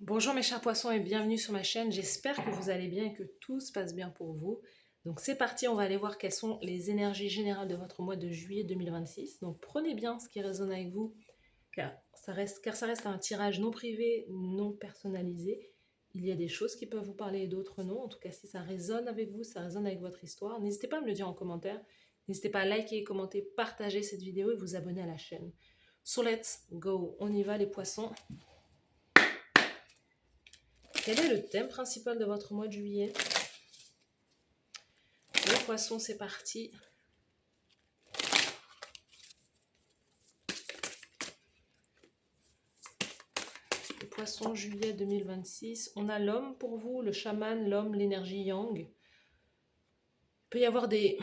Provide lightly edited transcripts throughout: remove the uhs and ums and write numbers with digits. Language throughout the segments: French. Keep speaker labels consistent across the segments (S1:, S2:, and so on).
S1: Bonjour mes chers poissons et bienvenue sur ma chaîne. J'espère que vous allez bien et que tout se passe bien pour vous. Donc c'est parti, on va aller voir quelles sont les énergies générales de votre mois de juillet 2026. Donc prenez bien ce qui résonne avec vous car ça reste un tirage non privé, non personnalisé. Il y a des choses qui peuvent vous parler et d'autres non. En tout cas, si ça résonne avec vous, ça résonne avec votre histoire, n'hésitez pas à me le dire en commentaire. N'hésitez pas à liker, commenter, partager cette vidéo et vous abonner à la chaîne. So let's go, on y va les poissons. Quel est le thème principal de votre mois de juillet? Les poissons, c'est parti. Les poissons, juillet 2026. On a l'homme pour vous, le chaman, l'homme, l'énergie yang. Il peut y avoir des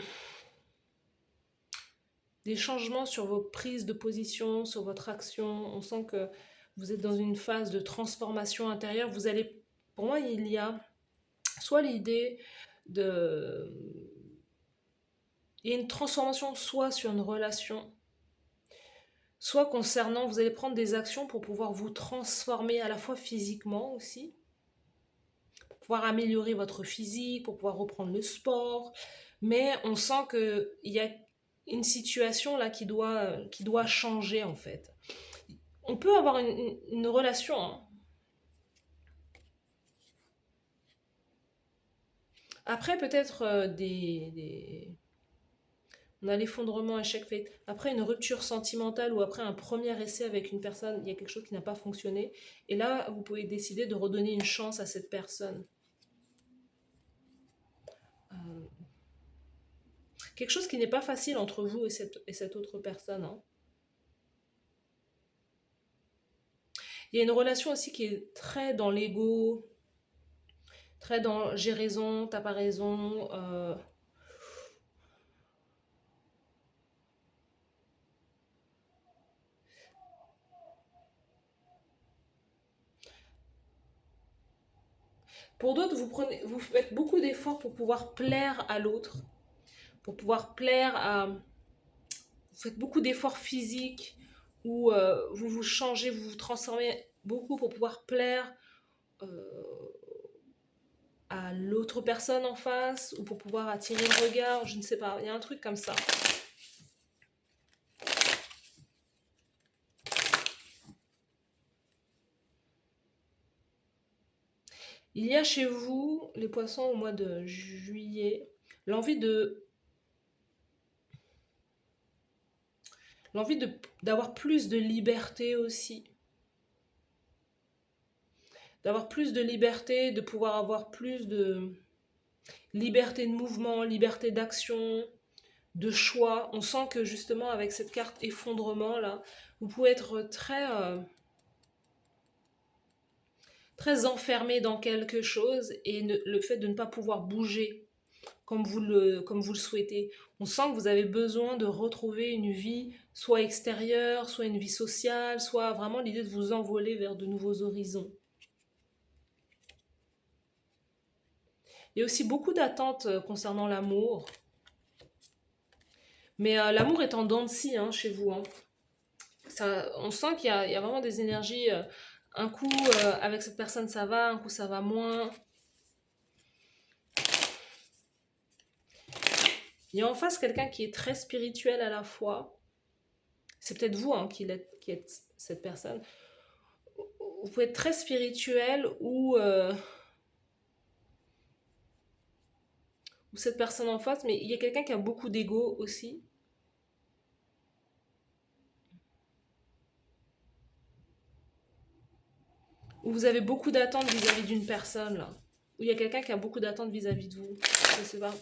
S1: changements sur vos prises de position, sur votre action. On sent que vous êtes dans une phase de transformation intérieure. Vous allez, pour moi, il y a soit l'idée de... Il y a une transformation soit sur une relation, soit concernant, vous allez prendre des actions pour pouvoir vous transformer à la fois physiquement aussi, pour pouvoir améliorer votre physique, pour pouvoir reprendre le sport. Mais on sent qu'il y a une situation là qui doit changer en fait. On peut avoir une relation, hein. Après peut-être on a l'effondrement, échec, fait. Après une rupture sentimentale ou après un premier essai avec une personne, il y a quelque chose qui n'a pas fonctionné. Et là, vous pouvez décider de redonner une chance à cette personne. Quelque chose qui n'est pas facile entre vous et cette autre personne, hein. Il y a une relation aussi qui est très dans l'ego, très dans j'ai raison, t'as pas raison. Pour d'autres, vous faites beaucoup d'efforts pour pouvoir plaire à l'autre, pour pouvoir plaire à... Vous faites beaucoup d'efforts physiques où vous vous changez, vous vous transformez beaucoup pour pouvoir plaire euh, à l'autre personne en face ou pour pouvoir attirer le regard, je ne sais pas, il y a un truc comme ça. Il y a chez vous, les poissons, au mois de juillet, l'envie de l'envie d'avoir plus de liberté aussi. D'avoir plus de liberté, de pouvoir avoir plus de liberté de mouvement, liberté d'action, de choix. On sent que justement avec cette carte effondrement là, vous pouvez être très enfermé dans quelque chose et le fait de ne pas pouvoir bouger comme vous le souhaitez. On sent que vous avez besoin de retrouver une vie soit extérieure, soit une vie sociale, soit vraiment l'idée de vous envoler vers de nouveaux horizons. Il y a aussi beaucoup d'attentes concernant l'amour. Mais l'amour est en dents de scie hein, chez vous, hein. On sent qu'il y a vraiment des énergies. Un coup, avec cette personne, ça va, un coup, ça va moins. Il y a en face quelqu'un qui est très spirituel à la fois. C'est peut-être vous hein, qui êtes cette personne. Vous pouvez être très spirituel ou cette personne en face, mais il y a quelqu'un qui a beaucoup d'ego aussi. Ou vous avez beaucoup d'attentes vis-à-vis d'une personne, là. Ou il y a quelqu'un qui a beaucoup d'attentes vis-à-vis de vous. Je sais pas.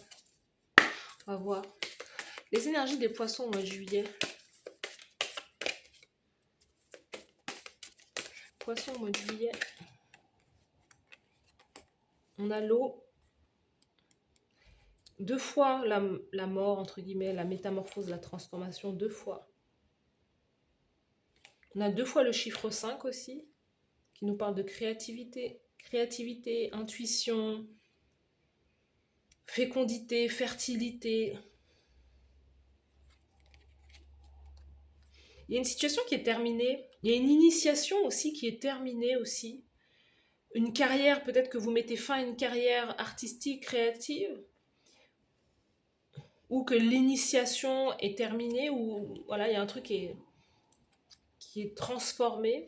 S1: On va voir. Les énergies des poissons au mois de juillet. Poissons au mois de juillet. On a l'eau. Deux fois la mort, entre guillemets, la métamorphose, la transformation, deux fois. On a deux fois le chiffre 5 aussi, qui nous parle de créativité. Créativité, intuition, fécondité, fertilité. Il y a une situation qui est terminée. Il y a une initiation aussi qui est terminée aussi. une carrière, peut-être que vous mettez fin à une carrière artistique, créative, ou que l'initiation est terminée, ou voilà, il y a un truc qui est transformé.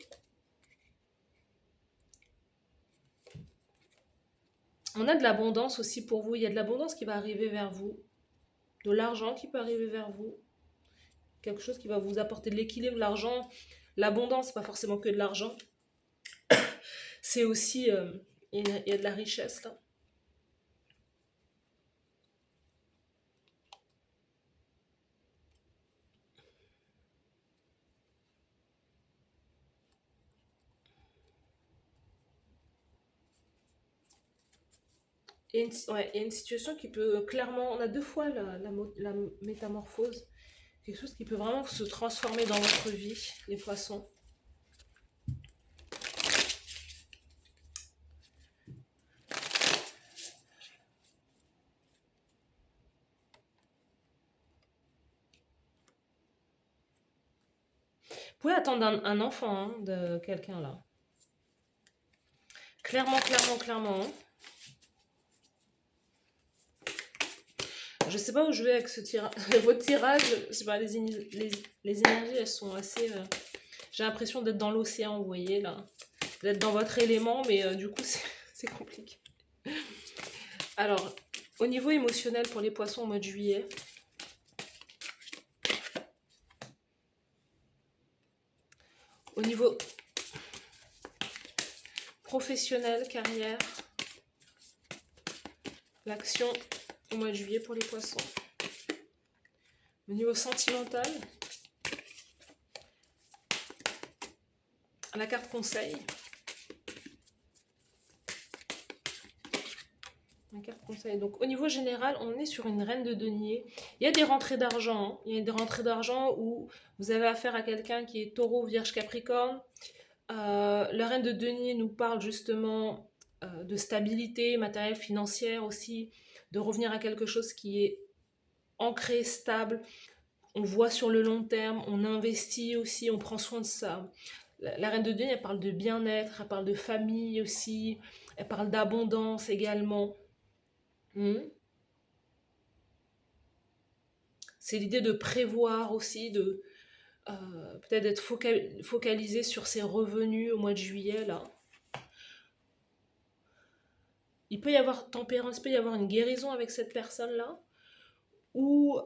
S1: On a de l'abondance aussi pour vous, il y a de l'abondance qui va arriver vers vous, de l'argent qui peut arriver vers vous, quelque chose qui va vous apporter de l'équilibre. L'argent, l'abondance, pas forcément que de l'argent, c'est aussi, il y a de la richesse là. Ouais, il y a une situation qui peut clairement, on a deux fois la métamorphose, quelque chose qui peut vraiment se transformer dans votre vie, les poissons. Vous pouvez attendre un enfant hein, de quelqu'un là. Clairement, clairement, clairement. Hein. Je sais pas où je vais avec ce tirage. Votre tirage, je sais pas, les énergies, elles sont assez. J'ai l'impression d'être dans l'océan, vous voyez là. D'être dans votre élément, mais du coup, c'est compliqué. Alors, au niveau émotionnel pour les poissons au mois de juillet, au niveau professionnel, carrière, l'action au mois de juillet pour les poissons. Au niveau sentimental, la carte conseil. La carte conseil. Donc au niveau général, on est sur une reine de denier. Il y a des rentrées d'argent. Hein. Il y a des rentrées d'argent où vous avez affaire à quelqu'un qui est taureau, vierge, capricorne. La reine de denier nous parle justement de stabilité matérielle, financière aussi, de revenir à quelque chose qui est ancré, stable. On voit sur le long terme, on investit aussi, on prend soin de ça. La reine de denier, elle parle de bien-être, elle parle de famille aussi, elle parle d'abondance également. C'est l'idée de prévoir aussi, de peut-être d'être focalisé sur ses revenus au mois de juillet là. Il peut y avoir tempérance, il peut y avoir une guérison avec cette personne-là. Ou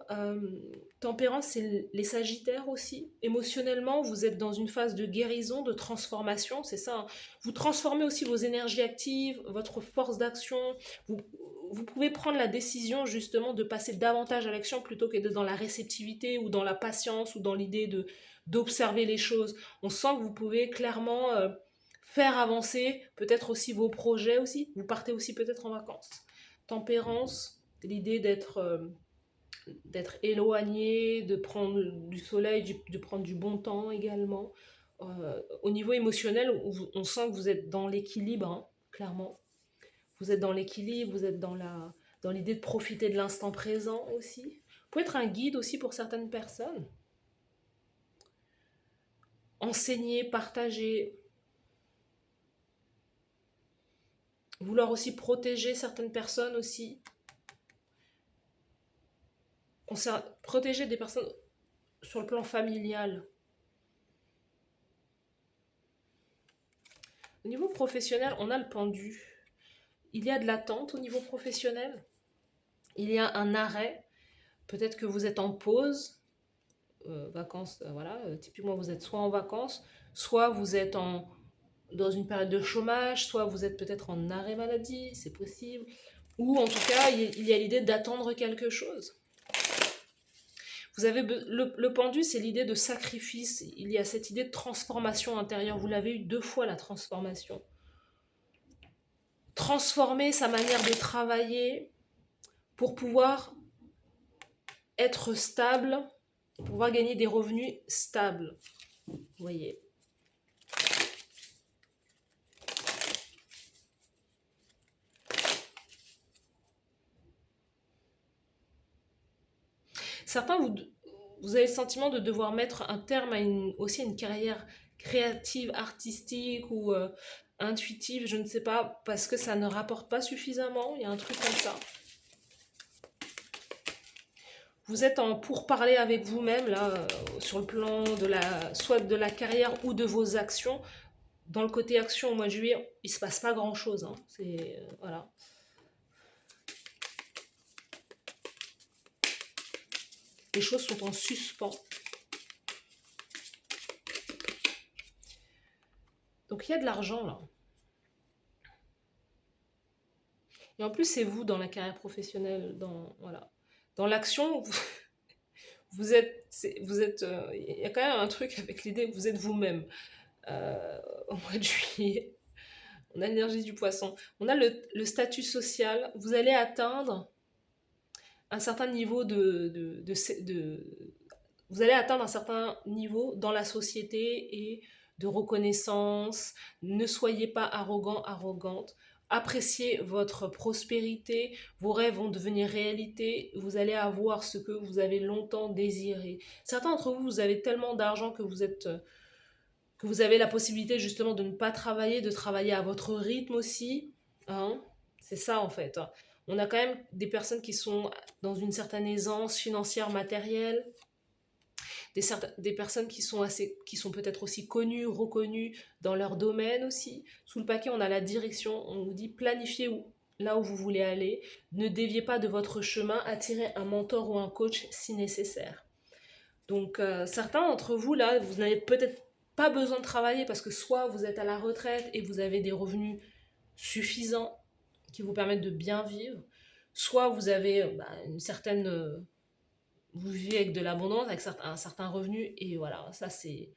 S1: tempérance, c'est les sagittaires aussi. Émotionnellement, vous êtes dans une phase de guérison, de transformation, c'est ça. Hein. Vous transformez aussi vos énergies actives, votre force d'action. Vous, vous pouvez prendre la décision justement de passer davantage à l'action plutôt que d'être dans la réceptivité ou dans la patience ou dans l'idée d'observer les choses. On sent que vous pouvez clairement faire avancer peut-être aussi vos projets aussi. Vous partez aussi peut-être en vacances. Tempérance, l'idée d'être éloigné, de prendre du soleil, de prendre du bon temps également. Au niveau émotionnel, on sent que vous êtes dans l'équilibre, hein, clairement. Vous êtes dans l'équilibre, vous êtes dans l'idée de profiter de l'instant présent aussi. Vous pouvez être un guide aussi pour certaines personnes. Enseigner, partager. Vouloir aussi protéger certaines personnes aussi. Protéger des personnes sur le plan familial. Au niveau professionnel, on a le pendu. Il y a de l'attente au niveau professionnel. Il y a un arrêt. Peut-être que vous êtes en pause, vacances, voilà. Typiquement, vous êtes soit en vacances, soit vous êtes dans une période de chômage, soit vous êtes peut-être en arrêt maladie, c'est possible. Ou en tout cas, il y a l'idée d'attendre quelque chose. Vous avez le pendu, c'est l'idée de sacrifice. Il y a cette idée de transformation intérieure. Vous l'avez eu 2 fois, la transformation. Transformer sa manière de travailler pour pouvoir être stable, pour pouvoir gagner des revenus stables. Vous voyez. Certains, vous avez le sentiment de devoir mettre un terme à aussi à une carrière créative, artistique ou intuitive, je ne sais pas, parce que ça ne rapporte pas suffisamment, il y a un truc comme ça. Vous êtes en pourparlers avec vous-même, là, sur le plan de soit de la carrière ou de vos actions. Dans le côté action au mois de juillet, il ne se passe pas grand-chose. Hein. Voilà. Les choses sont en suspens. Donc il y a de l'argent là. Et en plus, c'est vous dans la carrière professionnelle, voilà. Dans l'action, vous êtes, il y a quand même un truc avec l'idée que vous êtes vous-même. Au mois de juillet, on a l'énergie du poisson. On a le statut social. Vous allez atteindre un certain niveau vous allez atteindre un certain niveau dans la société et de reconnaissance. Ne soyez pas arrogant, arrogante. Appréciez votre prospérité, vos rêves vont devenir réalité, vous allez avoir ce que vous avez longtemps désiré. Certains d'entre vous, vous avez tellement d'argent que vous avez la possibilité justement de ne pas travailler, de travailler à votre rythme aussi. Hein. C'est ça en fait. On a quand même des personnes qui sont dans une certaine aisance financière, matérielle, des personnes qui sont peut-être aussi connues, reconnues dans leur domaine aussi. Sous le paquet, on a la direction, on nous dit planifiez là où vous voulez aller, ne déviez pas de votre chemin, attirez un mentor ou un coach si nécessaire. Donc certains d'entre vous là, vous n'avez peut-être pas besoin de travailler parce que soit vous êtes à la retraite et vous avez des revenus suffisants qui vous permettent de bien vivre, soit vous avez une certaine vous vivez avec de l'abondance, avec un certain revenu, et voilà, ça c'est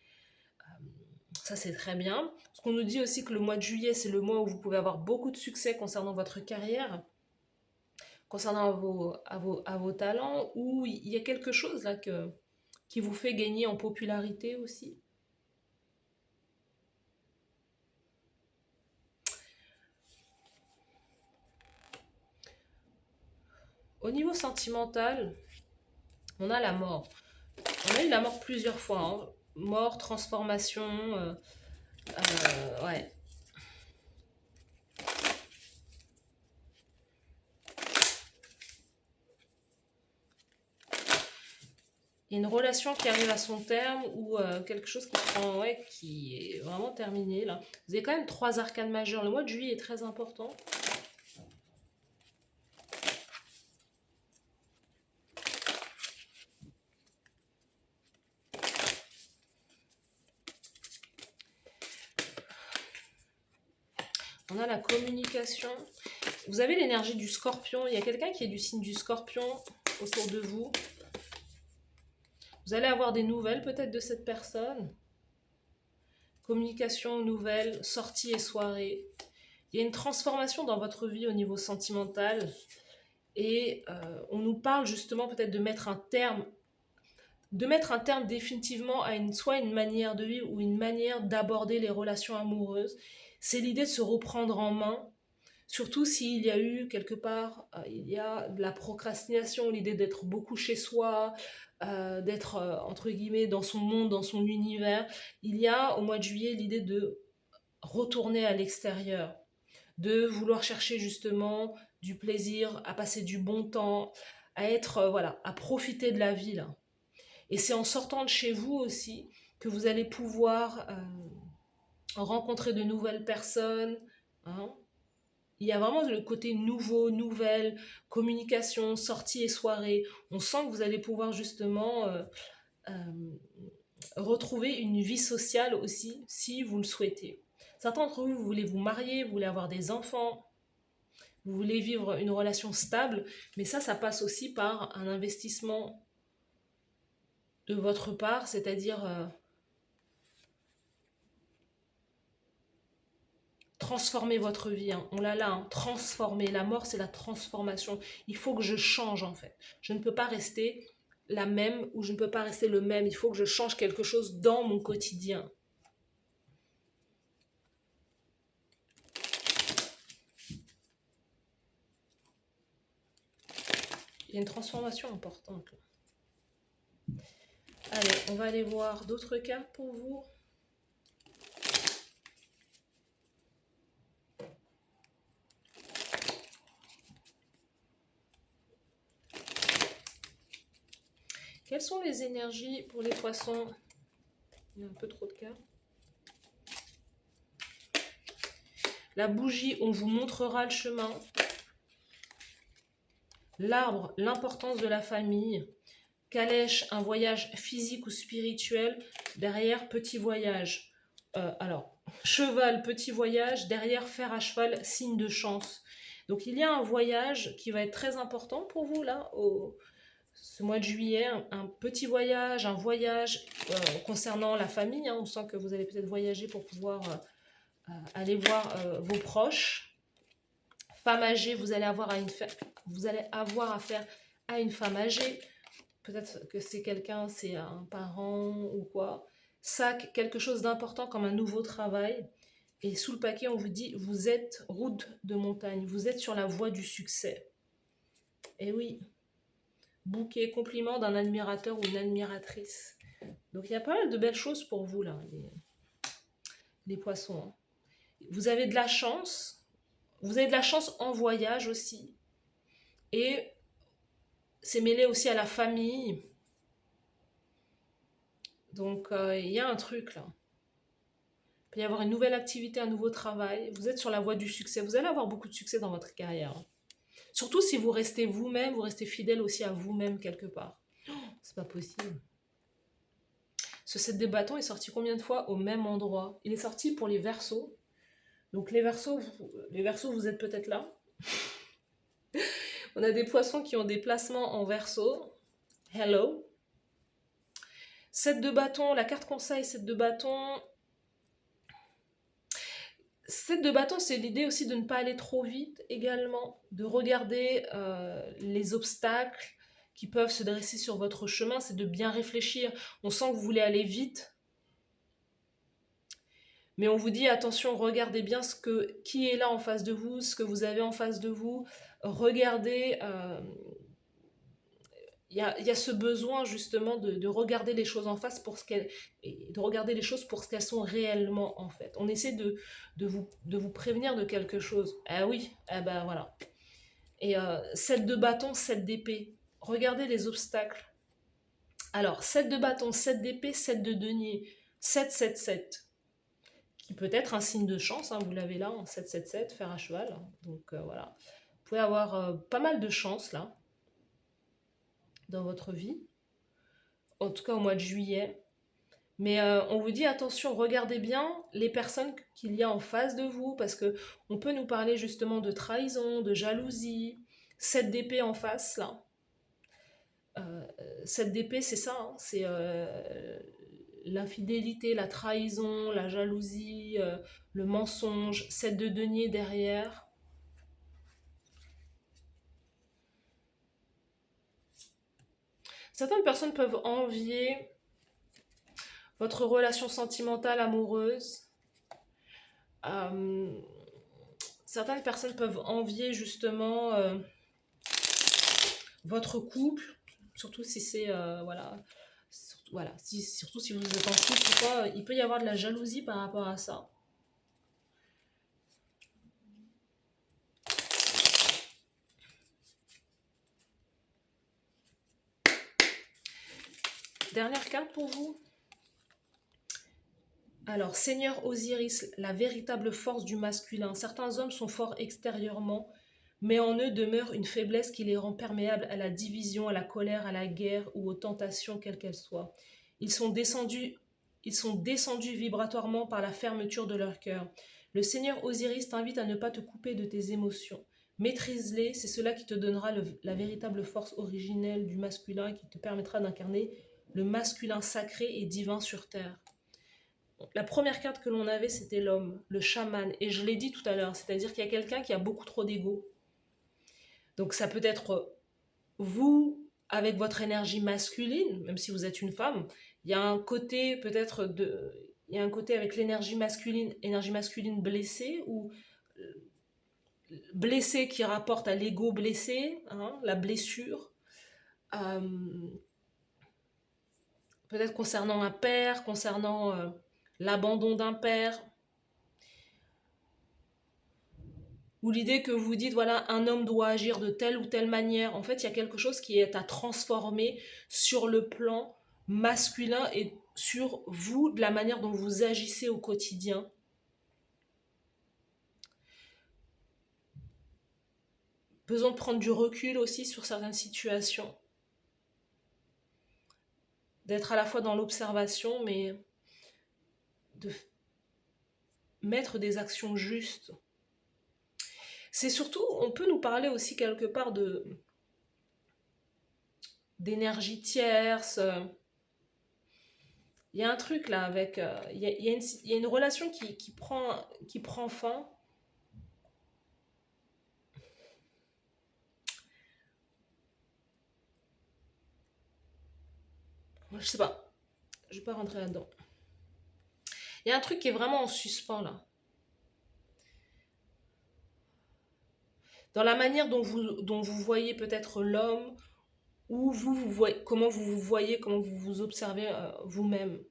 S1: très bien. Ce qu'on nous dit aussi que le mois de juillet, c'est le mois où vous pouvez avoir beaucoup de succès concernant votre carrière, concernant à vos talents, où il y a quelque chose là qui vous fait gagner en popularité aussi. Au niveau sentimental, on a la mort. On a eu la mort plusieurs fois. Hein. Mort, transformation, ouais. Il y a une relation qui arrive à son terme ou quelque chose qui est vraiment terminé là. Vous avez quand même 3 arcanes majeures. Le mois de juillet est très important. On a la communication. Vous avez l'énergie du scorpion. Il y a quelqu'un qui est du signe du scorpion autour de vous. Vous allez avoir des nouvelles peut-être de cette personne. Communication, nouvelles, sorties et soirées. Il y a une transformation dans votre vie au niveau sentimental. Et on nous parle justement peut-être de mettre un terme définitivement à soit une manière de vivre ou une manière d'aborder les relations amoureuses. C'est l'idée de se reprendre en main, surtout s'il y a eu quelque part, il y a de la procrastination, l'idée d'être beaucoup chez soi, d'être entre guillemets dans son monde, dans son univers. Il y a au mois de juillet l'idée de retourner à l'extérieur, de vouloir chercher justement du plaisir, à passer du bon temps, à être, voilà, à profiter de la vie là. Et c'est en sortant de chez vous aussi que vous allez pouvoir rencontrer de nouvelles personnes. Hein. Il y a vraiment le côté nouveau, nouvelle, communication, sortie et soirée. On sent que vous allez pouvoir justement retrouver une vie sociale aussi, si vous le souhaitez. Certains d'entre vous, vous voulez vous marier, vous voulez avoir des enfants, vous voulez vivre une relation stable, mais ça passe aussi par un investissement de votre part, c'est-à-dire transformer votre vie. Hein. On l'a là, hein. Transformer. La mort, c'est la transformation. Il faut que je change en fait. Je ne peux pas rester la même ou je ne peux pas rester le même. Il faut que je change quelque chose dans mon quotidien. Il y a une transformation importante. Allez, on va aller voir d'autres cartes pour vous. Quelles sont les énergies pour les poissons? Il y a un peu trop de cartes. La bougie, on vous montrera le chemin. L'arbre, l'importance de la famille. Calèche, un voyage physique ou spirituel. Derrière, petit voyage. Alors, cheval, petit voyage. Derrière, fer à cheval, signe de chance. Donc, il y a un voyage qui va être très important pour vous, là, ce mois de juillet. Un petit voyage, un voyage concernant la famille. Hein. On sent que vous allez peut-être voyager pour pouvoir aller voir vos proches. Femme âgée, vous allez avoir affaire à une femme âgée. Peut-être que c'est quelqu'un, c'est un parent ou quoi. Sac, quelque chose d'important comme un nouveau travail. Et sous le paquet, on vous dit, vous êtes route de montagne. Vous êtes sur la voie du succès. Et oui, bouquet, compliment d'un admirateur ou une admiratrice. Donc, il y a pas mal de belles choses pour vous, là, les poissons. Hein. Vous avez de la chance. Vous avez de la chance en voyage aussi. Et c'est mêlé aussi à la famille. Donc, il y a un truc là. Il peut y avoir une nouvelle activité, un nouveau travail. Vous êtes sur la voie du succès. Vous allez avoir beaucoup de succès dans votre carrière. Surtout si vous restez vous-même, vous restez fidèle aussi à vous-même quelque part. Oh, c'est pas possible. Ce 7 de bâton est sorti combien de fois au même endroit? Il est sorti pour les Verseaux. Donc les Verseaux, vous êtes peut-être là. On a des poissons qui ont des placements en Verseau. Hello. 7 de bâton, la carte conseil 7 de bâton. 7 de bâton, c'est l'idée aussi de ne pas aller trop vite également, de regarder les obstacles qui peuvent se dresser sur votre chemin, c'est de bien réfléchir. On sent que vous voulez aller vite, mais on vous dit attention, regardez bien qui est là en face de vous, ce que vous avez en face de vous. Regardez, il y a ce besoin justement de regarder les choses en face pour ce qu'elles, de regarder les choses pour ce qu'elles sont réellement en fait. On essaie de vous prévenir de quelque chose. Ah oui, ah ben voilà. Et 7 de bâton, 7 d'épée. Regardez les obstacles. Alors, 7 de bâton, 7 d'épée, 7 de denier. 7, 7, 7. Qui peut être un signe de chance, hein, vous l'avez là, en 7, 7, 7, fer à cheval. Donc voilà. Vous pouvez avoir pas mal de chance là, dans votre vie. En tout cas au mois de juillet. Mais on vous dit attention, regardez bien les personnes qu'il y a en face de vous, parce que on peut nous parler justement de trahison, de jalousie. 7 d'épée en face, là. 7 d'épée, c'est ça, hein, c'est l'infidélité, la trahison, la jalousie, le mensonge. 7 de denier derrière. Certaines personnes peuvent envier votre relation sentimentale, amoureuse. Certaines personnes peuvent envier justement votre couple, surtout si c'est surtout si vous êtes en couple ou quoi, il peut y avoir de la jalousie par rapport à ça. Dernière carte pour vous. Alors, Seigneur Osiris, la véritable force du masculin. Certains hommes sont forts extérieurement, mais en eux demeure une faiblesse qui les rend perméables à la division, à la colère, à la guerre ou aux tentations, quelles qu'elles soient. Ils sont descendus vibratoirement par la fermeture de leur cœur. Le Seigneur Osiris t'invite à ne pas te couper de tes émotions. Maîtrise-les, c'est cela qui te donnera la véritable force originelle du masculin et qui te permettra d'incarner le masculin sacré et divin sur terre. La première carte que l'on avait, c'était l'homme, le chaman. Et je l'ai dit tout à l'heure, c'est-à-dire qu'il y a quelqu'un qui a beaucoup trop d'ego. Donc ça peut être vous avec votre énergie masculine, même si vous êtes une femme. Il y a un côté peut-être il y a un côté avec l'énergie masculine blessée, ou blessée qui rapporte à l'ego blessé, hein, la blessure. Peut-être concernant un père, concernant l'abandon d'un père. ou l'idée que vous dites, voilà, un homme doit agir de telle ou telle manière. En fait, il y a quelque chose qui est à transformer sur le plan masculin et sur vous, de la manière dont vous agissez au quotidien. Besoin de prendre du recul aussi sur certaines situations. D'être à la fois dans l'observation, mais de mettre des actions justes. C'est surtout, on peut nous parler aussi quelque part d'énergie tierce. Il y a un truc là avec... il y a une relation qui prend fin. Je sais pas. Je vais pas rentrer là-dedans. Il y a un truc qui est vraiment en suspens là. Dans la manière dont vous voyez peut-être l'homme, ou vous voyez, comment vous vous voyez, comment vous vous observez vous-même.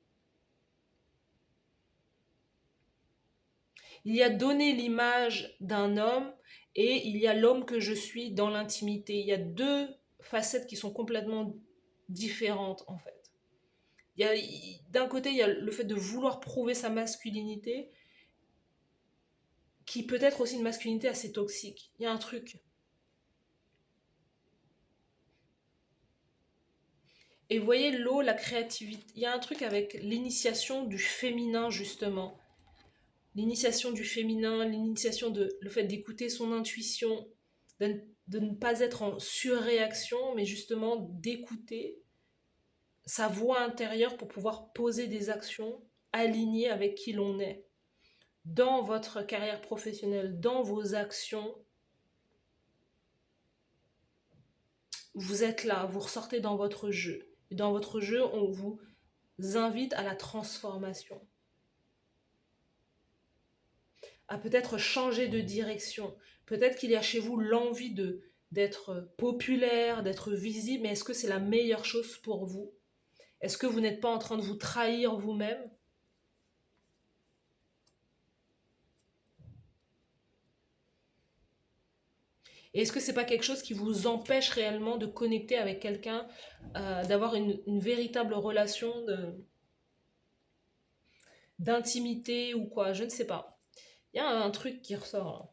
S1: Il y a donné l'image d'un homme et il y a l'homme que je suis dans l'intimité. Il y a deux facettes qui sont complètement différentes en fait. D'un côté, il y a le fait de vouloir prouver sa masculinité, qui peut être aussi une masculinité assez toxique. Il y a un truc. Et vous voyez, l'eau, la créativité, il y a un truc avec l'initiation du féminin justement. L'initiation du féminin, l'initiation de le fait d'écouter son intuition, de ne pas être en surréaction, mais justement d'écouter sa voix intérieure pour pouvoir poser des actions alignées avec qui l'on est. Dans votre carrière professionnelle, dans vos actions, vous êtes là, vous ressortez dans votre jeu. Et dans votre jeu, on vous invite à la transformation, à peut-être changer de direction. Peut-être qu'il y a chez vous l'envie d'être populaire, d'être visible, mais est-ce que c'est la meilleure chose pour vous? Est-ce que vous n'êtes pas en train de vous trahir vous-même? Et est-ce que c'est pas quelque chose qui vous empêche réellement de connecter avec quelqu'un, d'avoir une véritable relation d'intimité ou quoi? Je ne sais pas. Il y a un truc qui ressort là.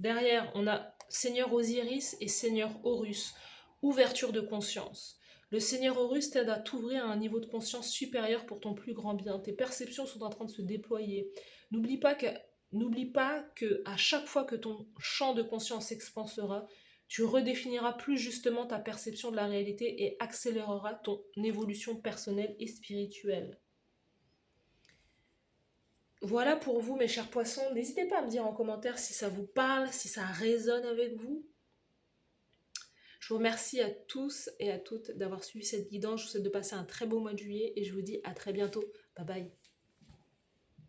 S1: Derrière, on a Seigneur Osiris et Seigneur Horus. Ouverture de conscience. Le Seigneur Horus t'aide à t'ouvrir à un niveau de conscience supérieur pour ton plus grand bien. Tes perceptions sont en train de se déployer. N'oublie pas que, n'oublie pas que à chaque fois que ton champ de conscience s'expansera, tu redéfiniras plus justement ta perception de la réalité et accéléreras ton évolution personnelle et spirituelle. Voilà pour vous, mes chers poissons. N'hésitez pas à me dire en commentaire si ça vous parle, si ça résonne avec vous. Je vous remercie à tous et à toutes d'avoir suivi cette guidance. Je vous souhaite de passer un très beau mois de juillet et je vous dis à très bientôt. Bye bye.